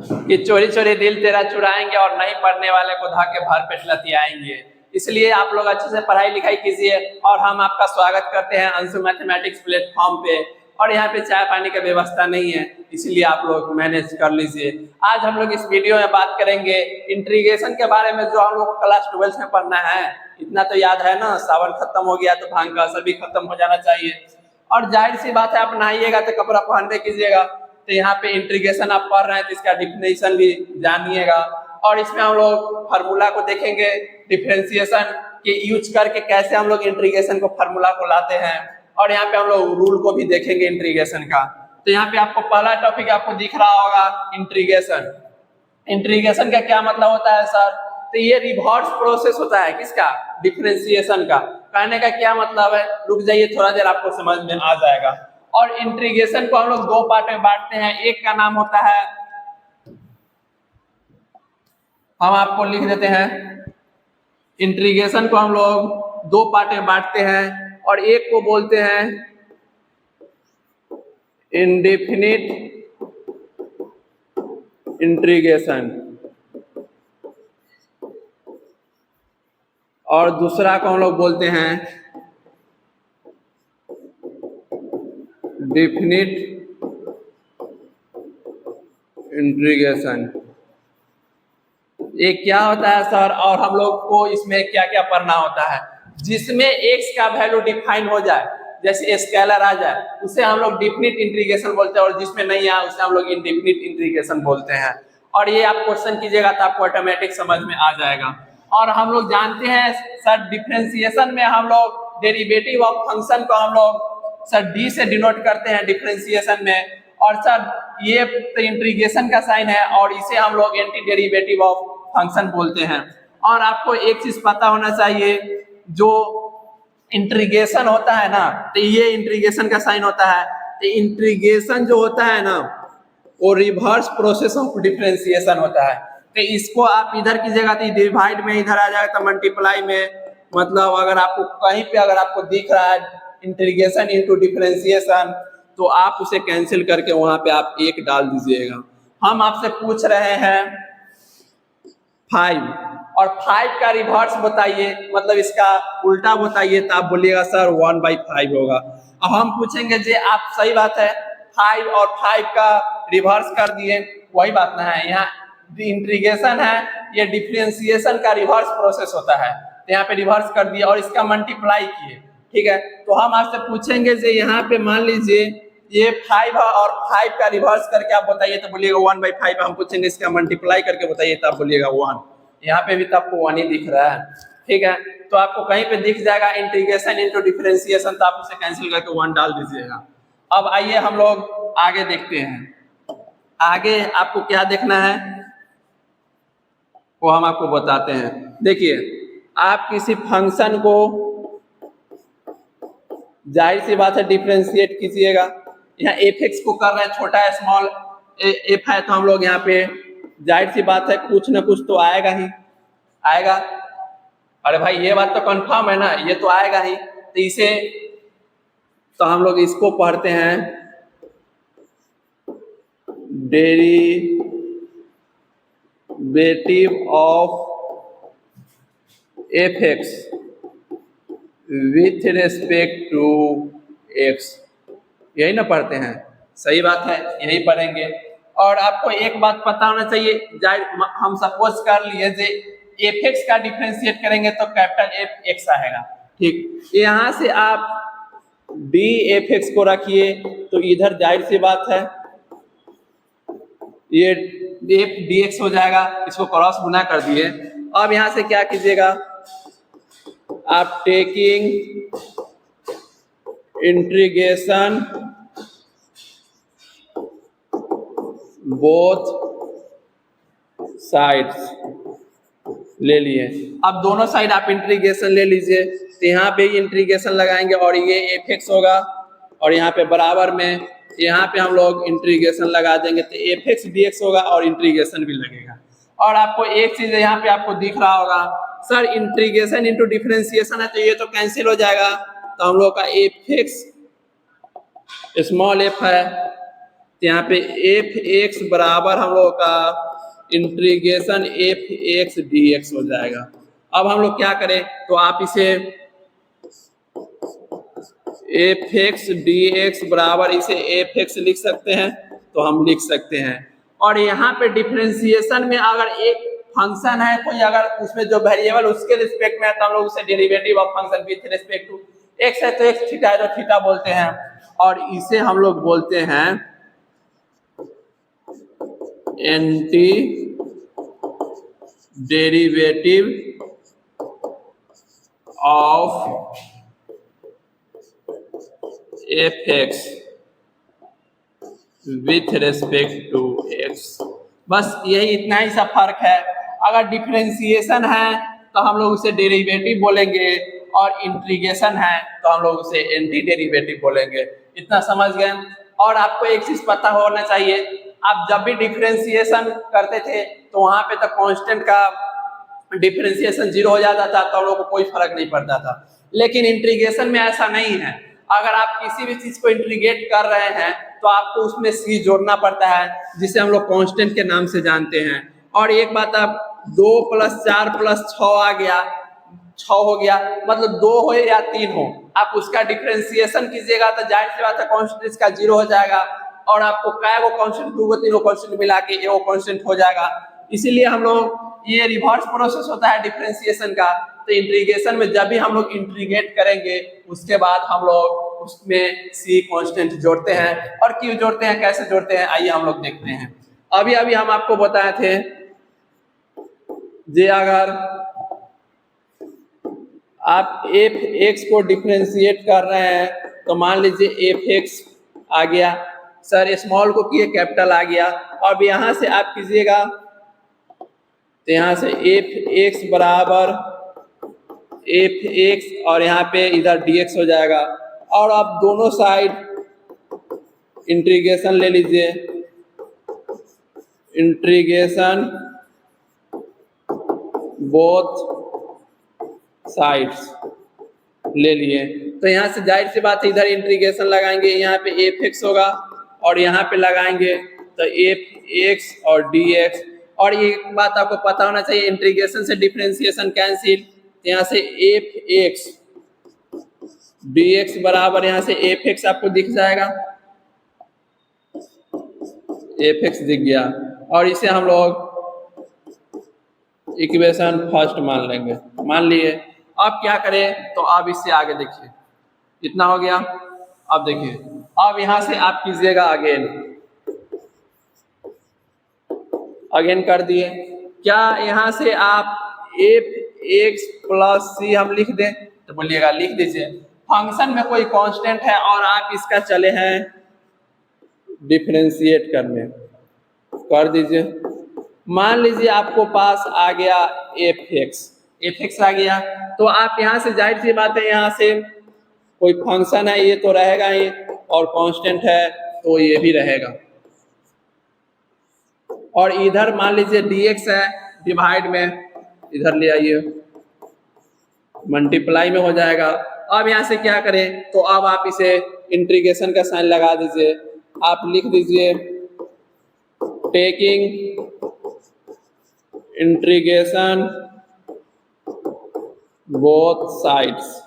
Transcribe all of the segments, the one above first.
कि चोरी चोरी दिल तेरा चुराएंगे और नहीं पढ़ने वाले को धाके भर पेट लतियाएंगे। इसलिए आप लोग अच्छे से पढ़ाई लिखाई कीजिए और हम आपका स्वागत करते हैं अंशु मैथमेटिक्स प्लेटफॉर्म पे। और यहाँ पे चाय पानी की व्यवस्था नहीं है, इसलिए आप लोग मैनेज कर लीजिए। आज हम लोग इस वीडियो में बात करेंगे इंटीग्रेशन के बारे में, जो हम लोग को क्लास 12 में पढ़ना है। इतना तो याद है ना, सावन खत्म हो गया तो भांग का असर भी खत्म हो जाना चाहिए। और जाहिर सी बात है, आप नहाइएगा तो कपड़ा पहन के कीजिएगा। तो यहाँ पे इंटीग्रेशन आप पढ़ रहे हैं तो इसका डिफिनेशन भी जानिएगा। और इसमें हम लोग फार्मूला को देखेंगे, डिफरेंशिएशन के यूज करके कैसे हम लोग इंटीग्रेशन को फार्मूला को लाते हैं। और यहाँ पे हम लोग रूल को भी देखेंगे इंटीग्रेशन का। तो यहाँ पे आपको पहला टॉपिक आपको दिख रहा होगा इंटीग्रेशन। इंटीग्रेशन का क्या मतलब होता है सर? तो ये रिवर्स प्रोसेस होता है किसका? डिफरेंशिएशन का। कहने का क्या मतलब है, रुक जाइए थोड़ा देर, आपको समझ में आ जाएगा। और इंटीग्रेशन को हम लोग दो पार्ट में बांटते हैं। एक का नाम होता है, हम आपको लिख देते हैं, इंटीग्रेशन को हम लोग दो पार्ट में बांटते हैं और एक को बोलते हैं इंडेफिनिट इंटीग्रेशन और दूसरा को हम लोग बोलते हैं डेफिनिट इंटीग्रेशन। ये क्या होता है सर, और हम लोग को इसमें क्या क्या पढ़ना होता है? जिसमें x का वैल्यू डिफाइन हो जाए, जैसे स्केलर आ जाए, उसे हम लोग डेफिनिट इंटीग्रेशन बोलते हैं। और जिसमें नहीं आए उसे हम लोग इंडेफिनिट इंटीग्रेशन बोलते हैं। और ये आप क्वेश्चन कीजिएगा तो आपको ऑटोमेटिक समझ में आ जाएगा। और हम लोग जानते हैं सर, डिफरेंशिएशन में हम लोग डेरिवेटिव ऑफ फंक्शन को हम लोग सर डी से डिनोट करते हैं डिफरेंशिएशन में। और सर ये तो इंटीग्रेशन का साइन है और इसे हम लोग एंटी डेरिवेटिव ऑफ फंक्शन बोलते हैं। और आपको एक चीज पता होना चाहिए, जो इंटीग्रेशन होता है ना, तो ये इंटीग्रेशन का साइन होता है। तो इंटीग्रेशन जो होता है ना, वो रिवर्स प्रोसेस ऑफ डिफरेंशिएशन होता है। तो इसको आप इधर कीजिएगा तो डिवाइड में इधर आ जाएगा, तो मल्टीप्लाई में, मतलब अगर आपको कहीं पे अगर आपको दिख रहा है इंटीग्रेशन इनटू डिफरेंशिएशन, तो आप उसे कैंसिल करके वहां पे आप एक डाल दीजिएगा। हम आपसे पूछ रहे हैं 5 और 5 का रिवर्स बताइए, मतलब इसका उल्टा बताइए, तो आप बोलिएगा सर 1/5 होगा। अब हम पूछेंगे जी आप सही बात है 5 और 5 का रिवर्स कर दिए, वही बात ना है। यहाँ इंटीग्रेशन है, ये डिफरेंशिएशन का रिवर्स प्रोसेस होता है। तो यहाँ पे रिवर्स कर दिए और इसका मल्टीप्लाई किए, ठीक है। तो हम आपसे पूछेंगे जी यहाँ पे मान लीजिए ये 5 और 5 का रिवर्स करके आप बताइए, तो बोलिएगा 1/5। हम पूछेंगे इसका मल्टीप्लाई करके बताइए, तो आप बोलिएगा 1। यहाँ पे भी तो आपको 1 ही दिख रहा है, ठीक है। तो आपको कहीं पे दिख जाएगा इंटीग्रेशन इनटू डिफरेंशिएशन, तो आप उसे कैंसिल करके 1 डाल दीजिएगा। अब आइए हम लोग आगे देखते हैं। आगे आपको क्या देखना है वो हम आपको बताते हैं। देखिए, आप किसी फंक्शन को जाहिर सी बात है डिफरेंशिएट कीजिएगा। यहाँ f(x) को कर रहे हैं छोटा है, स्मॉल f है, तो हम लोग यहाँ पे जाहिर सी बात है कुछ ना कुछ तो आएगा ही आएगा। अरे भाई ये बात तो कंफर्म है ना, ये तो आएगा ही। तो इसे तो हम लोग इसको पढ़ते हैं derivative of f(x) with respect to x, यही ना पढ़ते हैं? सही बात है, यही पढ़ेंगे। और आपको एक बात पता होना चाहिए, हम सपोज कर लिए जे f(x) का डिफरेंशिएट करेंगे तो कैपिटल F(x) आएगा, ठीक। यहाँ से आप df(x) को रखिए, तो इधर जाहिर सी बात है ये f dx हो जाएगा, इसको क्रॉस गुना कर दिए। अब यहाँ से क्या कीजिएगा, आप टेकिंग इंटीग्रेशन बोथ साइड्स ले लिए। अब दोनों साइड आप इंटीग्रेशन ले लीजिए, तो यहाँ पे इंटीग्रेशन लगाएंगे और ये f(x) होगा, और यहाँ पे बराबर में यहाँ पे हम लोग इंटीग्रेशन लगा देंगे, तो f(x) dx होगा और इंटीग्रेशन भी लगेगा। और आपको एक चीज यहाँ पे आपको दिख रहा होगा, सर इंटीग्रेशन इनटू डिफरेंशिएशन है तो ये तो कैंसिल हो जाएगा। तो हम लोग का f(x) स्मॉल f है तो यहाँ पे एफ एक्स बराबर हम लोग का integration F x d x हो जाएगा। अब हम लोग क्या करें, तो आप इसे एफ एक्स डी एक्स बराबर इसे एफ एक्स लिख सकते हैं, तो हम लिख सकते हैं। और यहाँ पे डिफरेंशिएशन में अगर एक फंक्शन है कोई, अगर उसमें जो वेरिएबल उसके रिस्पेक्ट में है तो हम लोग उसे derivative of function with respect to x है तो एक्स, थीटा है तो थीटा बोलते हैं। और इसे हम लोग बोलते हैं anti derivative of f x with respect to x. बस यही इतना ही सा फर्क है। अगर डिफरेंशिएशन है तो हम लोग उसे डेरिवेटिव बोलेंगे, और इंटीग्रेशन है तो हम लोग उसे एंटी डेरिवेटिव बोलेंगे। इतना समझ गए। और आपको एक चीज पता होना चाहिए, आप जब भी डिफरेंशिएशन करते थे तो वहां पे तो कांस्टेंट का डिफरेंशिएशन 0 हो जाता था, तो हम लोग को कोई फर्क नहीं पड़ता था। लेकिन इंटीग्रेशन में ऐसा नहीं है। अगर आप किसी भी चीज को इंटीग्रेट कर रहे हैं तो आपको उसमें सी जोड़ना पड़ता है, जिसे हम लोग कांस्टेंट के नाम से जानते हैं। और एक बात, आप 2 + 4 + 6 आ गया, 6 हो गया, मतलब 2 हो या 3 हो, आप उसका डिफरेंशिएशन कीजिएगा तो जाहिर सी बात है कांस्टेंट इसका 0 हो जाएगा। और आपको क्या वो कांस्टेंट, 2 को 3 को कांस्टेंट मिला के ये वो कांस्टेंट हो जाएगा। इसीलिए हम लोग, ये रिवर्स प्रोसेस होता है डिफरेंशिएशन का। तो इंटीग्रेशन में जब भी हम लोग इंटीग्रेट करेंगे उसके बाद हम लोग उसमें सी कांस्टेंट जोड़ते हैं। और क्यों जोड़ते हैं, कैसे जोड़ते हैं, आइए हम लोग देखते हैं। अभी अभी हम आपको बताए थे जे अगर आप एफ एक्स को डिफरेंशिएट कर रहे हैं तो मान लीजिए एफ एक्स आ गया, सर स्मॉल को किए कैपिटल आ गया। अब यहाँ से आप कीजिएगा तो यहाँ से एफ एक्स बराबर एफ एक्स और यहाँ पे इधर डी एक्स हो जाएगा। और आप दोनों साइड इंटीग्रेशन ले लीजिए, इंटीग्रेशन बोथ साइड्स ले लिए। तो यहाँ से जाहिर सी बात है इधर इंटीग्रेशन लगाएंगे, यहाँ पे एफ एक्स होगा और यहाँ पे लगाएंगे तो एफ एक्स और डी एक्स। और ये बात आपको पता होना चाहिए, इंटीग्रेशन से डिफरेंशिएशन कैंसिल, यहाँ से एफ एक्स डी एक्स बराबर यहाँ से एफ एक्स आपको दिख जाएगा, एफ एक्स दिख गया। और इसे हम लोग इक्वेशन फर्स्ट मान लेंगे, मान लिए। अब क्या करें, तो अब इससे आगे देखिए, इतना हो गया। अब देखिए, अब यहां से आप कीजिएगा अगेन कर दिए। क्या यहां से आप एफ एक्स प्लस सी हम लिख दें, तो बोलिएगा लिख दीजिए। फंक्शन में कोई कांस्टेंट है और आप इसका चले हैं डिफरेंशिएट करने, कर दीजिए। मान लीजिए आपको पास आ गया एफ एक्स आ गया, तो आप यहाँ से जाहिर सी बात है, यहाँ से कोई फंक्शन है ये तो रहेगा ही, और कांस्टेंट है तो ये भी रहेगा। और इधर मान लीजिए dx है, डिवाइड में इधर ले आइए, मल्टीप्लाई में हो जाएगा। अब यहाँ से क्या करें, तो अब आप इसे इंटीग्रेशन का साइन लगा दीजिए। आप लिख दीजिए टेकिंग इंटीग्रेशन बोथ साइड्स।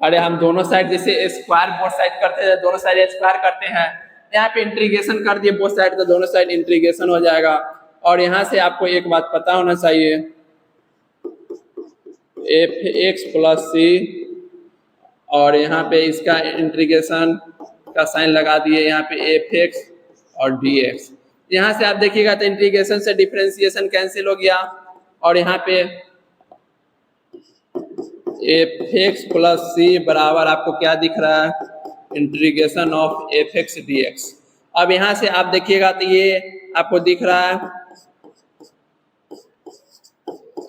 अरे हम दोनों साइड जैसे स्क्वायर बोथ साइड करते हैं, दोनों साइड स्क्वायर करते हैं, यहाँ पे इंटीग्रेशन कर दिए बोथ साइड, तो दोनों साइड इंटीग्रेशन हो जाएगा। और यहाँ से आपको एक बात पता होना चाहिए, एफ एक्स प्लस सी और यहाँ पे इसका इंटीग्रेशन का साइन लगा दिए, यहाँ पे एफ एक्स और डी एक्स। यहाँ से आप देखिएगा तो इंटीग्रेशन से डिफरेंशिएशन कैंसिल हो गया, और यहाँ पे एफ एक्स प्लस सी बराबर आपको क्या दिख रहा है, integration of f x d x. अब यहाँ से आप देखिएगा तो ये आपको दिख रहा है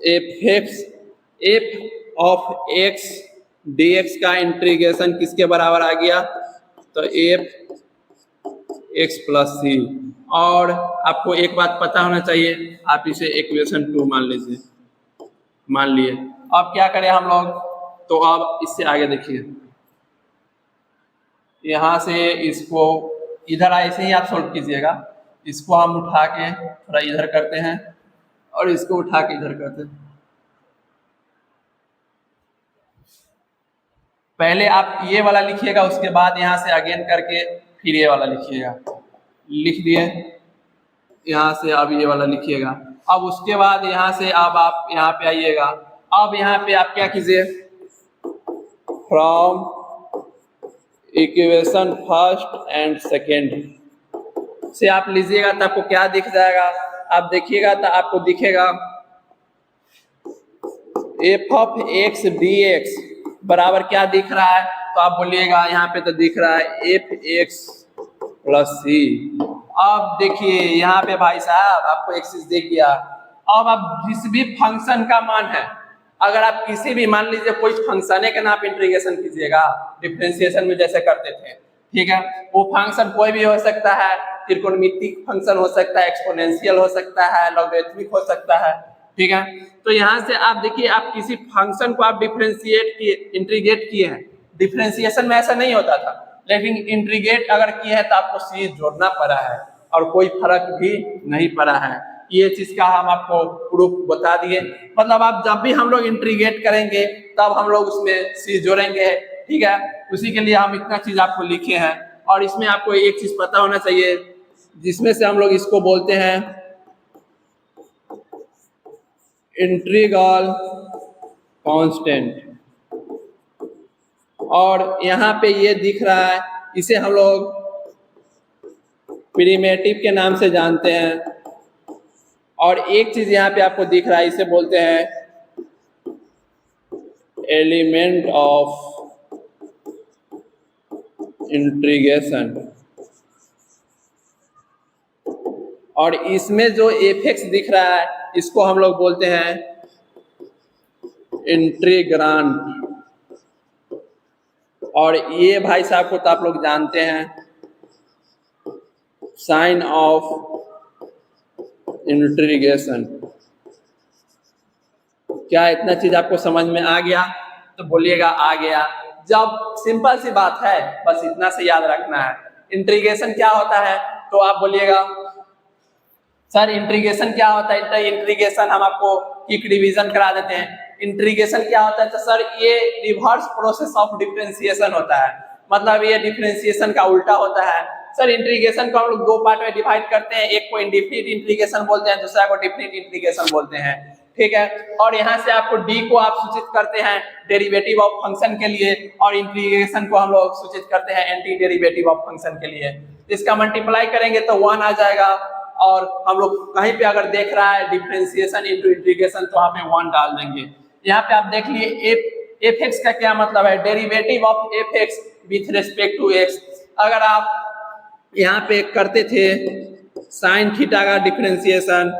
F of x d x का इंटीग्रेशन किसके बराबर आ गया, तो एफ एक्स प्लस सी। और आपको एक बात पता होना चाहिए, आप इसे इक्वेशन 2 मान लीजिए, मान लिए। अब क्या करें हम लोग, तो अब इससे आगे देखिए, यहाँ से इसको इधर ऐसे ही आप सोल्व कीजिएगा। इसको हम उठा के थोड़ा इधर करते हैं और इसको उठा के इधर करते हैं। पहले आप ये वाला लिखिएगा, उसके बाद यहाँ से अगेन करके फिर ये वाला लिखिएगा। लिख दिए, यहाँ से अब ये वाला लिखिएगा। अब उसके बाद यहाँ से अब आप यहाँ पे आइएगा। अब यहाँ पे आप क्या कीजिए, from equation first and second से आप लीजिएगा तो आपको क्या दिख जाएगा। आप देखिएगा तो आपको दिखेगा F of x d x बराबर क्या दिख रहा है, तो आप बोलिएगा यहाँ पे तो दिख रहा है एफ एक्स प्लस सी। अब देखिए यहाँ पे भाई साहब आपको एक चीज दिख गया। अब आप जिस भी फंक्शन का मान है, अगर आप किसी भी मान लीजिए कोई फंक्शन है का नाम इंटीग्रेशन कीजिएगा डिफरेंशिएशन में जैसे करते थे, ठीक है, वो फंक्शन कोई भी हो सकता है, त्रिकोणमितिक फंक्शन हो सकता है, एक्सपोनेंशियल हो सकता है, लॉगरिथमिक हो सकता है, ठीक है। तो यहाँ से आप देखिए आप किसी फंक्शन को आप डिफरेंशिएट किए, इंटीग्रेट किए हैं। डिफरेंशिएशन में ऐसा नहीं होता था, लेकिन इंटीग्रेट अगर किए हैं तो आपको सीरीज जोड़ना पड़ा है और कोई फर्क भी नहीं पड़ा है। ये चीज का हम आपको प्रूफ बता दिए। मतलब आप जब भी हम लोग इंटीग्रेट करेंगे तब हम लोग उसमें सीरीज जोड़ेंगे, ठीक है। उसी के लिए हम इतना चीज आपको लिखे हैं। और इसमें आपको एक चीज पता होना चाहिए, जिसमें से हम लोग इसको बोलते हैं इंटीग्रल कांस्टेंट। और यहाँ पे ये दिख रहा है, इसे हम लोग प्रिमिटिव के नाम से जानते हैं। और एक चीज यहाँ पे आपको दिख रहा है, इसे बोलते हैं एलिमेंट ऑफ इंटीग्रेशन। और इसमें जो एफ दिख रहा है इसको हम लोग बोलते हैं इंटीग्रांड। और ये भाई साहब को तो आप लोग जानते हैं साइन ऑफ इंटीग्रेशन। क्या इतना चीज आपको समझ में आ गया? तो बोलिएगा आ गया। जब सिंपल सी बात है, बस इतना से याद रखना है। इंटीग्रेशन क्या होता है तो आप बोलिएगा सर इंटीग्रेशन क्या होता है। इंटीग्रेशन हम आपको क्विक रिवीजन करा देते हैं। इंटीग्रेशन क्या होता है तो सर ये रिवर्स प्रोसेस ऑफ डिफरेंशिएशन होता है, मतलब ये डिफरेंशिएशन का उल्टा होता है। सर इंटीग्रेशन को हम लोग दो पार्ट में डिवाइड करते हैं, एक को इंडेफिनिट इंटीग्रेशन बोलते हैं, दूसरा को डेफिनिट इंटीग्रेशन बोलते हैं, ठीक है। और यहाँ से आपको डी को आप सूचित करते हैं डेरिवेटिव ऑफ फंक्शन के लिए, और इंटीग्रेशन को हम लोग सूचित करते हैं एंटी डेरिवेटिव ऑफ फंक्शन के लिए। इसका मल्टीप्लाई करेंगे तो 1 आ जाएगा। और हम लोग कहीं पे अगर देख रहा है डिफरेंशिएशन इनटू इंटीग्रेशन तो वहां पे 1 डाल देंगे। यहाँ पे आप देख लिए एफ एक्स का क्या मतलब है, derivative of f x with respect to x. अगर आप यहाँ पे करते थे साइन थीटा का डिफरेंशिएशन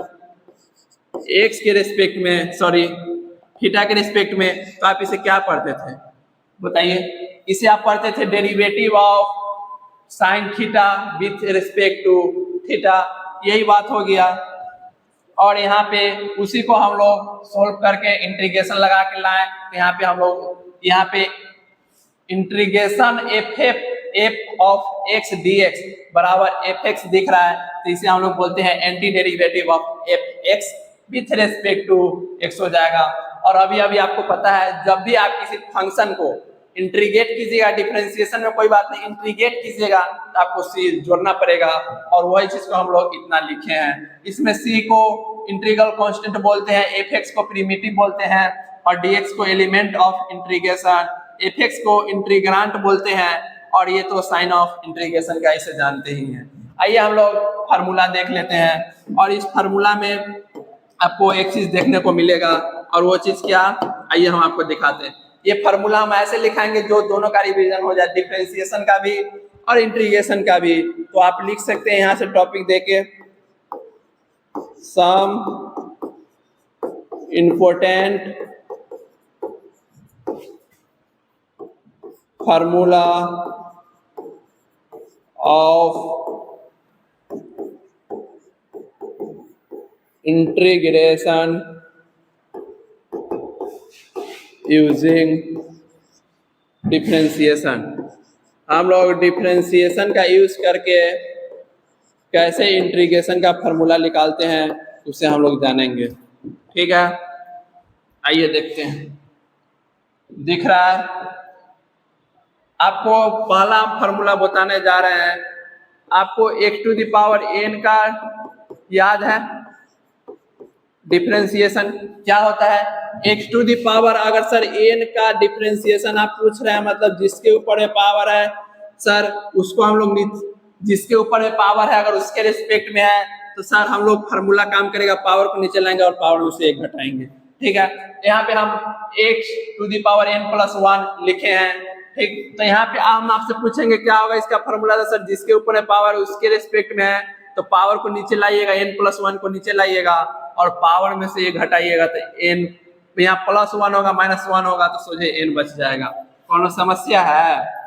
एक्स के रेस्पेक्ट में, सॉरी थीटा के रेस्पेक्ट में, तो आप इसे क्या पढ़ते थे बताइए? इसे आप पढ़ते थे derivative of sine theta with respect to theta. यही बात हो गया। और यहाँ पे उसी को हम लोग सोल्व करके इंटीग्रेशन लगा के लाए। तो यहाँ पे हम लोग यहाँ पे integration f of x d x बराबर एफ एक्स दिख रहा है, तो इसे हम लोग बोलते हैं anti derivative of f x with respect to x हो जाएगा। और अभी अभी आपको पता है जब भी आप किसी फंक्शन को इंटीग्रेट कीजिएगा, डिफरेंशिएशन में कोई बात नहीं, इंटीग्रेट कीजिएगा तो आपको सी जोड़ना पड़ेगा। और वही चीज को हम लोग इतना लिखे हैं। इसमें सी को इंटीग्रल कांस्टेंट बोलते हैं, एफ एक्स को प्रिमिटिव बोलते हैं, और डी एक्स को element of integration, F x को इंटीग्रांट बोलते हैं, और ये तो साइन ऑफ इंटीग्रेशन का इसे जानते ही हैं। आइए हम लोग फार्मूला देख लेते हैं। और इस फार्मूला में आपको एक चीज देखने को मिलेगा, और वो चीज क्या, आइए हम आपको दिखाते हैं। ये फार्मूला हम ऐसे लिखाएंगे जो दोनों का रिवीजन हो जाए, डिफरेंशिएशन का भी और इंटीग्रेशन का भी। तो आप लिख सकते हैं यहाँ से टॉपिक देके some important formula of integration using differentiation. हम लोग डिफरेंशिएशन का यूज करके कैसे इंटीग्रेशन का फॉर्मूला निकालते हैं उसे हम लोग जानेंगे। ठीक है, आइए देखते हैं। दिख रहा है आपको, पहला फॉर्मूला बताने जा रहे हैं। आपको x to the power n का याद है डिफरेंशिएशन क्या होता है? x टू द पावर, अगर सर n का डिफरेंशिएशन आप पूछ रहे हैं, मतलब जिसके ऊपर पावर है सर उसको हम लोग, जिसके ऊपर पावर है अगर उसके रिस्पेक्ट में है तो सर हम लोग फार्मूला काम करेगा, पावर को नीचे लाएंगे और पावर में से 1 घटाएंगे। ठीक है, यहाँ पे हम x to the power n plus 1 लिखे हैं। ठीक, तो यहाँ पे हम आपसे पूछेंगे क्या होगा इसका फॉर्मूला? तो सर जिसके ऊपर पावर उसके रिस्पेक्ट में है तो पावर को नीचे लाइएगा, n प्लस 1 को नीचे लाइएगा और पावर में से 1 घटाइएगा तो n, यहाँ प्लस 1 होगा माइनस 1 होगा तो सोझे n बच जाएगा। कौन समस्या है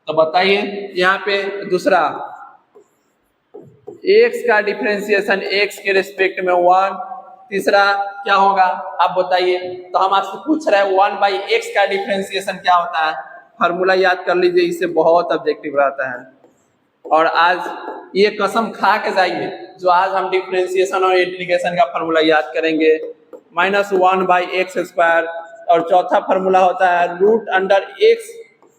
तो बताइए। यहाँ पे दूसरा, x का डिफरेंशिएशन x के रिस्पेक्ट में 1, तीसरा क्या होगा आप बताइए। तो हम आपसे पूछ रहे हैं 1/x का डिफरेंशिएशन क्या होता है? फार्मूला याद कर लीजिए, इससे बहुत ऑब्जेक्टिव रहता है। और आज ये कसम खा के जाइए, जो आज हम डिफरेंशिएशन और इंटीग्रेशन का फार्मूला याद करेंगे -1/x²। और चौथा फार्मूला होता है √x,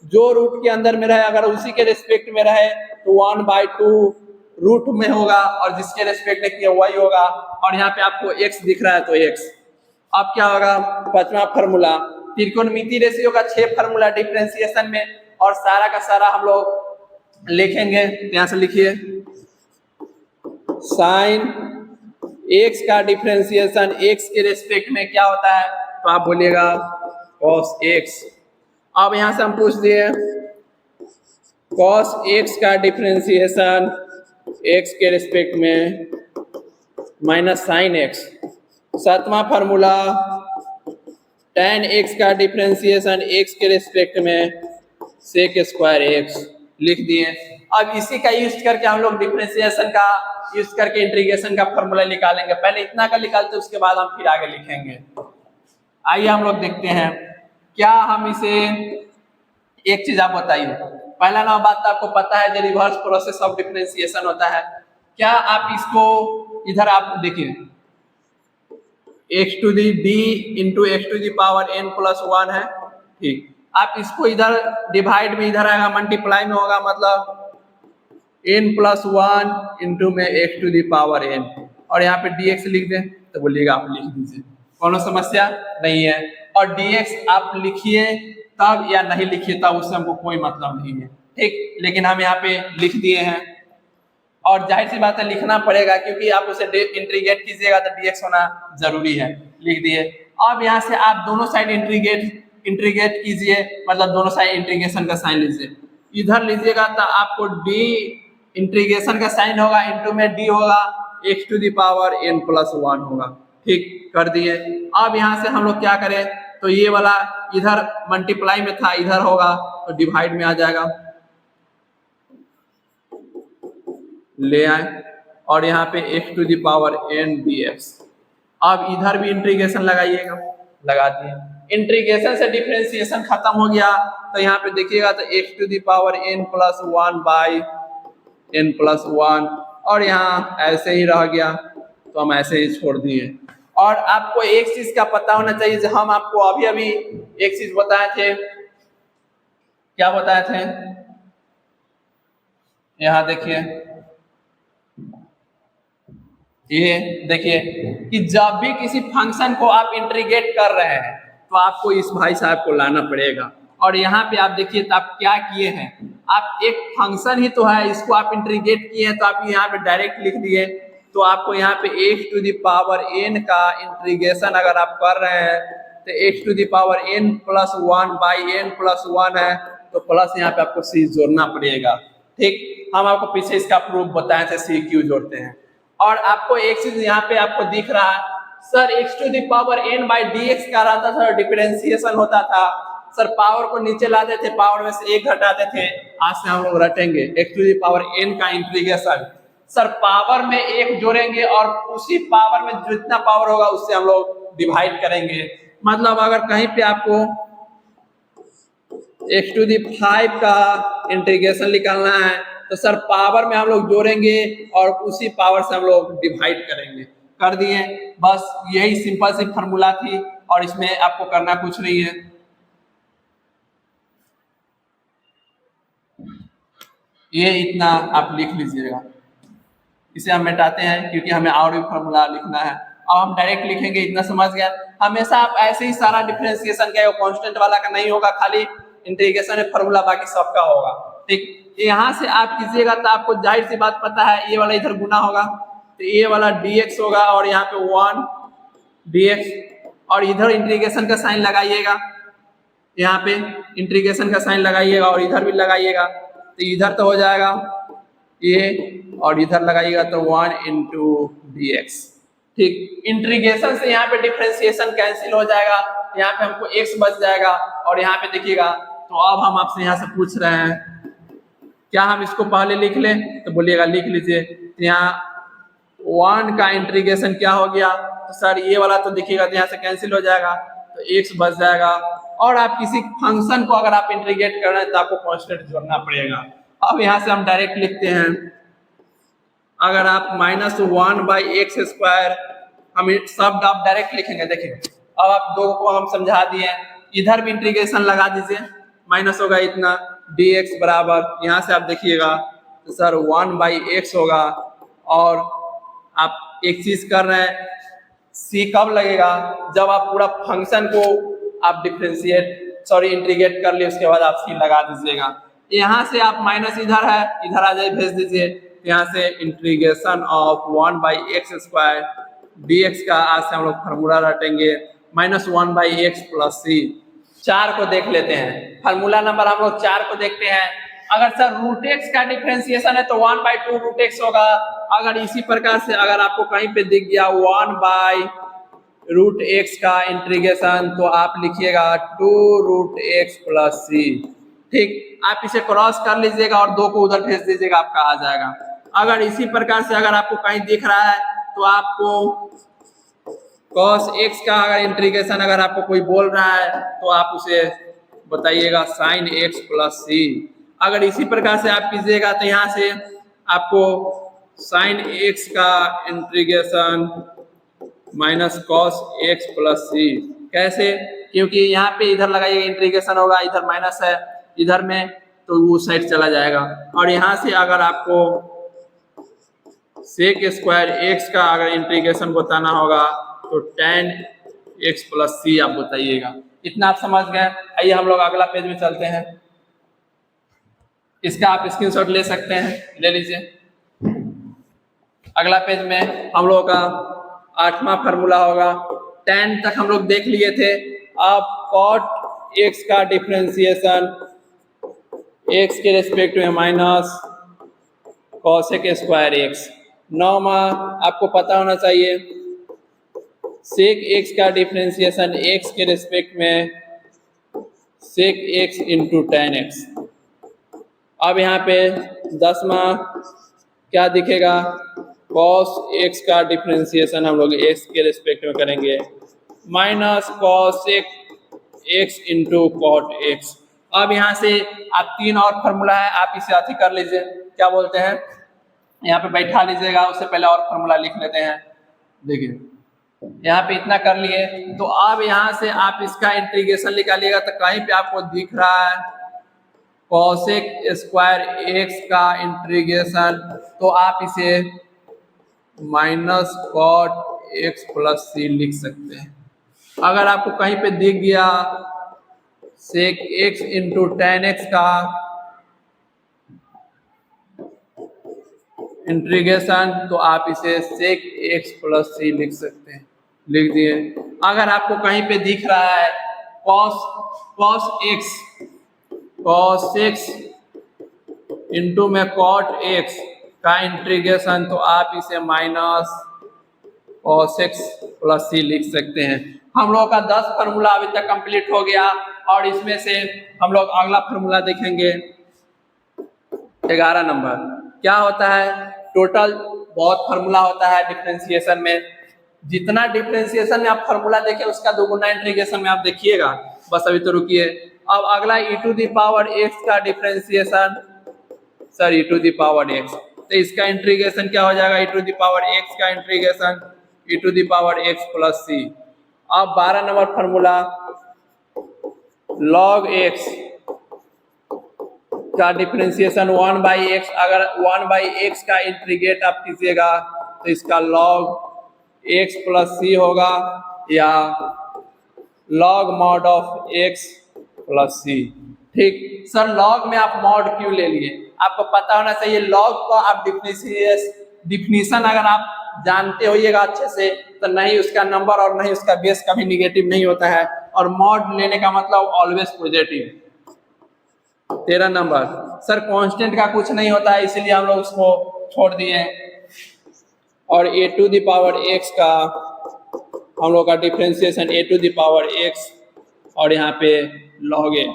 जो रूट के अंदर में रहे अगर उसी के रिस्पेक्ट में रहे तो 1/2 रूट में होगा और जिसके रिस्पेक्ट में किया वही होगा। और यहाँ पे आपको x दिख रहा है तो x। अब क्या होगा? पांचवा फार्मूला, त्रिकोणमिति रेशियो का 6 फार्मूला डिफरेंशिएशन में, और सारा का सारा हम लोग लिखेंगे। यहाँ से लिखिए, साइन x का डिफरेंशिएशन x के रिस्पेक्ट में क्या होता है? तो आप बोलिएगा cos x। अब यहाँ से हम पूछ दिए cos x का डिफरेंशिएशन x के रिस्पेक्ट में माइनस साइन x। सातवां फार्मूला tan x का डिफरेंशिएशन x के रिस्पेक्ट में sec² x लिख दिए। अब इसी का यूज करके हम लोग डिफरेंशिएशन का यूज करके इंटीग्रेशन का फॉर्मूला निकालेंगे। पहले इतना का निकालते उसके बाद हम फिर आगे लिखेंगे। आइए हम लोग देखते हैं क्या हम इसे, एक चीज आप बताइए, पहला ना बात तो आपको पता है जो रिवर्स प्रोसेस ऑफ डिफरेंशिएशन होता है। क्या आप इसको इधर आप देखिए, x to the d into x to the power n plus 1 है। ठीक, आप इसको इधर डिवाइड में इधर आएगा, मल्टीप्लाई में होगा, मतलब n प्लस 1 इंटू में x to the power n, और यहाँ पे dx लिख दें तो बोलिएगा आप लिख दीजिए, कोनो समस्या नहीं है। और dx आप लिखिए तब या नहीं लिखिए तब उससे हमको कोई मतलब नहीं है। ठीक, लेकिन हम यहाँ पे लिख दिए हैं और जाहिर सी बात है लिखना पड़ेगा क्योंकि आप उसे इंटीग्रेट कीजिएगा तो dx होना जरूरी है। लिख दिए। अब यहाँ से आप दोनों साइड इंटीग्रेट कीजिए, मतलब दोनों साइड इंटीग्रेशन का साइन लीजिए। इधर लीजिएगा तो आपको d इंटीग्रेशन का साइन होगा, इंटू में d होगा, x to the power n plus 1 होगा। ठीक, कर दिए। अब यहाँ से हम लोग क्या करें, तो ये वाला इधर मल्टीप्लाई में था, इधर होगा तो डिवाइड में आ जाएगा, ले आए, और यहाँ पे x to the power n dx। अब इधर भी इंटीग्रेशन लगाइएगा, लगा दिए। इंटीग्रेशन से डिफरेंशिएशन खत्म हो गया तो यहाँ पे देखिएगा तो x to the power n plus 1/n plus 1, और यहाँ ऐसे ही रह गया तो हम ऐसे ही छोड़ दिए। और आपको एक चीज का पता होना चाहिए, जो हम आपको अभी अभी एक चीज बताए थे। क्या बताए थे? यहाँ देखिए, ये देखिए कि जब भी किसी फंक्शन को आप इंटीग्रेट कर रहे हैं तो आपको इस भाई साहब को लाना पड़ेगा। और यहाँ पे आप देखिए तो आप क्या किए हैं, आप एक फंक्शन ही तो है, इसको आप इंटीग्रेट किए हैं तो आप यहाँ पे डायरेक्ट लिख दिए। तो आपको यहाँ पे x to the power n का इंटीग्रेशन अगर आप कर रहे हैं तो x to the power n plus 1/n plus 1 है, तो प्लस यहाँ पे आपको c जोड़ना पड़ेगा। ठीक, हम आपको पीछे इसका प्रूफ बताए थे c क्यों जोड़ते हैं। और आपको एक चीज यहाँ पे आपको दिख रहा है, sir x to the power n/dx का रहता था, डिफरेंशिएशन होता था, सर पावर को नीचे लाते थे, पावर में से 1 घटाते थे। आज से हम लोग रटेंगे x to the power n का इंटीग्रेशन, सर पावर में 1 जोड़ेंगे और उसी पावर में जितना पावर होगा उससे हम लोग डिवाइड करेंगे। मतलब अगर कहीं पे आपको x⁵ का इंटीग्रेशन निकालना है तो सर पावर में हम लोग जोड़ेंगे और उसी पावर से हम लोग डिवाइड करेंगे। कर दिए, बस यही सिंपल सी फॉर्मूला थी और इसमें आपको करना कुछ नहीं है। ये इतना आप लिख लीजिएगा, इसे हम मिटाते हैं क्योंकि हमें और भी फॉर्मूला लिखना है। अब हम डायरेक्ट लिखेंगे, इतना समझ गया। हमेशा आप ऐसे ही सारा डिफरेंशिएशन का कांस्टेंट वाला का नहीं होगा, खाली इंटीग्रेशन में फॉर्मूला बाकी सबका होगा। ठीक, यहाँ से आप कीजिएगा तो आपको जाहिर सी बात पता है, ये वाला इधर गुना होगा तो ये वाला dx होगा और यहाँ पे 1 dx, और इधर इंटीग्रेशन का साइन लगाइएगा, यहाँ पे इंटीग्रेशन का साइन लगाइएगा और इधर भी लगाइएगा तो इधर तो हो जाएगा ये, और इधर लगाइएगा तो 1 इंटू dx। ठीक, इंटीग्रेशन से यहाँ पे डिफरेंशिएशन कैंसिल हो जाएगा, यहाँ पे हमको x बच जाएगा और यहाँ पे देखिएगा। तो अब हम आपसे यहाँ से पूछ रहे हैं क्या हम इसको पहले लिख लें, तो बोलिएगा लिख लीजिए। यहाँ 1 का इंटीग्रेशन क्या हो गया, तो सर ये वाला तो देखिएगा तो यहाँ से कैंसिल हो जाएगा तो x बच जाएगा। और आप किसी फंक्शन को अगर आप इंटीग्रेट कर रहे हैं तो आपको कांस्टेंट जोड़ना पड़ेगा। अब यहाँ से हम डायरेक्ट लिखते हैं, अगर आप -1/x², हम शब्द आप डायरेक्ट लिखेंगे। देखिए अब आप दो को हम समझा दिए, इधर भी इंटीग्रेशन लगा दीजिए, माइनस होगा इतना dx बराबर, यहाँ से आप देखिएगा तो सर 1/x होगा। और आप एक चीज कर रहे हैं, c कब लगेगा, जब आप पूरा फंक्शन को आप इंटीग्रेट कर लिए उसके बाद आप c लगा दीजिएगा। यहाँ से आप माइनस इधर है, इधर आ जाए भेज दीजिए, यहाँ से इंटीग्रेशन ऑफ 1/x² dx का आज से हम लोग फार्मूला रटेंगे -1/x + c। 4 को देख लेते हैं, फार्मूला नंबर हम लोग 4 को देखते हैं। अगर सर √x का डिफरेंशिएशन है तो 1/2√x होगा। अगर इसी प्रकार से अगर आपको कहीं पे दिख गया 1/√x का इंटीग्रेशन तो आप लिखिएगा 2√x + c। ठीक, आप इसे क्रॉस कर लीजिएगा और 2 को उधर भेज दीजिएगा, आपका आ जाएगा। अगर इसी प्रकार से अगर आपको कहीं दिख रहा है तो आपको cos x का अगर इंटीग्रेशन अगर आपको कोई बोल रहा है तो आप उसे बताइएगा sin x + c। अगर इसी प्रकार से आप कीजिएगा तो यहाँ से आपको sin x का इंटीग्रेशन -cos x + c। कैसे, क्योंकि यहाँ पे इधर लगाइएगा इंटीग्रेशन होगा, इधर माइनस है इधर में तो वो साइड चला जाएगा। और यहाँ से अगर आपको sec² x का अगर इंटीग्रेशन बताना होगा तो tan x + c आप बताइएगा। इतना आप समझ गए। आइए हम लोग अगला पेज में चलते हैं, इसका आप स्क्रीनशॉट ले सकते हैं, ले लीजिए। अगला पेज में हम लोगों का 8वां फार्मूला होगा। tan तक हम लोग देख लिए थे। अब cot x का डिफरेंशिएशन x के रिस्पेक्ट में माइनस cosec² x। 9वां आपको पता होना चाहिए sec x का डिफरेंशिएशन x के रिस्पेक्ट में sec x into tan x। अब यहाँ पे 10वां क्या दिखेगा, cos x का डिफरेंशिएशन हम लोग x के रिस्पेक्ट में करेंगे minus cosec x into cot x। अब यहाँ से आप 3 और फार्मूला है, आप इसे अथी कर लीजिए, क्या बोलते हैं, यहाँ पे बैठा लीजिएगा। उससे पहले और फार्मूला लिख लेते हैं। देखिए यहाँ पे इतना कर लिए, तो अब यहाँ से आप इसका इंटीग्रेशन निकालिएगा तो कहीं पे आपको दिख रहा है cosec² x का इंटीग्रेशन, तो आप इसे -cot x + c लिख सकते हैं। अगर आपको कहीं पे दिख गया sec x into tan x का इंटीग्रेशन तो आप इसे sec x + c लिख सकते हैं, लिख दिए। अगर आपको कहीं पे दिख रहा है cos x इंटू में cot x का इंटीग्रेशन तो आप इसे -cos x + c लिख सकते हैं। हम लोग का 10 फार्मूला अभी तक कंप्लीट हो गया और इसमें से हम लोग अगला फार्मूला देखेंगे 11 नंबर। क्या होता है, टोटल बहुत फार्मूला होता है डिफरेंशिएशन में। जितना डिफरेंशिएशन में आप फार्मूला देखें उसका 2 गुना इंटीग्रेशन में आप देखिएगा। बस अभी तो रुकिए। अब अगला e to the power x का differentiation, sir e to the power x, तो इसका इंटीग्रेशन क्या हो जाएगा, e to the power x का integration e to the power x plus c। अब 12 नंबर फार्मूला, log x का डिफरेंशिएशन 1/x, अगर 1/x का इंटीग्रेट आप कीजिएगा तो इसका log x प्लस c होगा या log mod of x plus c। ठीक सर, log में आप mod क्यों ले लिए, आपको पता होना चाहिए log का आप डिफिनीशन अगर आप जानते होइएगा अच्छे से तो नहीं उसका नंबर और नहीं उसका बेस कभी निगेटिव नहीं होता है, और mod लेने का मतलब always positive. 13 number, sir constant का कुछ नहीं होता है इसलिए हम लोग उसको छोड़ दिए, और a to the power x का हम लोग का differentiation a to the power x और यहाँ पे log a।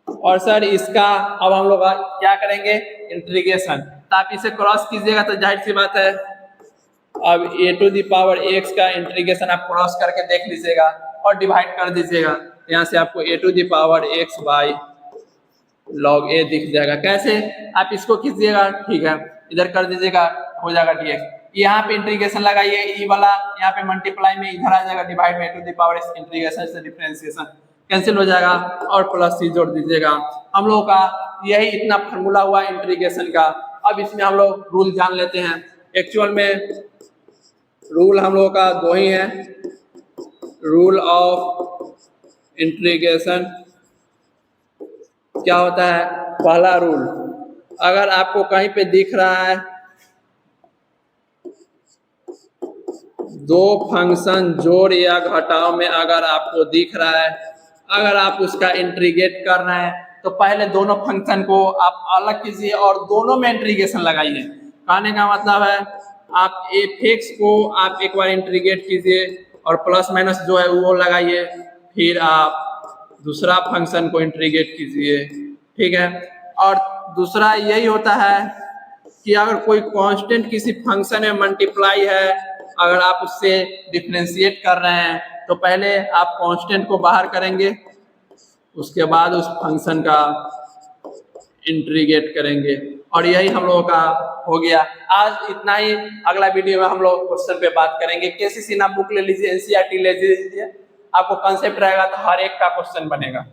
और सर इसका अब हम लोग क्या करेंगे, इंटीग्रेशन, तो आप इसे क्रॉस कीजिएगा तो जाहिर सी बात है अब a to the power x का इंटीग्रेशन आप क्रॉस करके देख लीजिएगा और डिवाइड कर दीजिएगा, यहाँ से आपको a to the power x by log a दिख जाएगा। कैसे, आप इसको कीजिएगा, ठीक है, इधर कर दीजिएगा, हो जाएगा dx, यहाँ पे इंटीग्रेशन लगाइए, ई वाला यहाँ पे मल्टीप्लाई में इधर आ जाएगा, डिवाइड में a to the power x, integration से डिफरेंशिएशन कैंसिल हो जाएगा और प्लस c जोड़ दीजिएगा। हम लोगों का यही इतना फार्मूला हुआ इंटीग्रेशन का। अब इसमें हम लोग रूल जान लेते हैं। एक्चुअल में रूल हम लोगों का दो ही है, रूल ऑफ इंटीग्रेशन क्या होता है, पहला रूल, अगर आपको कहीं पे दिख रहा है दो फंक्शन जोड़ या घटाव में अगर आपको दिख रहा है, अगर आप उसका इंटीग्रेट कर रहे हैं तो पहले दोनों फंक्शन को आप अलग कीजिए और दोनों में इंटीग्रेशन लगाइए। कहने का मतलब है आप f(x) को आप एक बार इंटीग्रेट कीजिए और प्लस माइनस जो है वो लगाइए, फिर आप दूसरा फंक्शन को इंटीग्रेट कीजिए, ठीक है। और दूसरा यही होता है कि अगर कोई कांस्टेंट किसी फंक्शन में मल्टीप्लाई है, अगर आप उससे डिफरेंशिएट कर रहे हैं तो पहले आप कांस्टेंट को बाहर करेंगे, उसके बाद उस फंक्शन का इंटीग्रेट करेंगे, और यही हम लोगों का हो गया। आज इतना ही, अगला वीडियो में हम लोग क्वेश्चन पे बात करेंगे। केसीसी ना बुक ले लीजिए, एनसीईआरटी ले लीजिए, आपको कंसेप्ट रहेगा तो हर एक का क्वेश्चन बनेगा।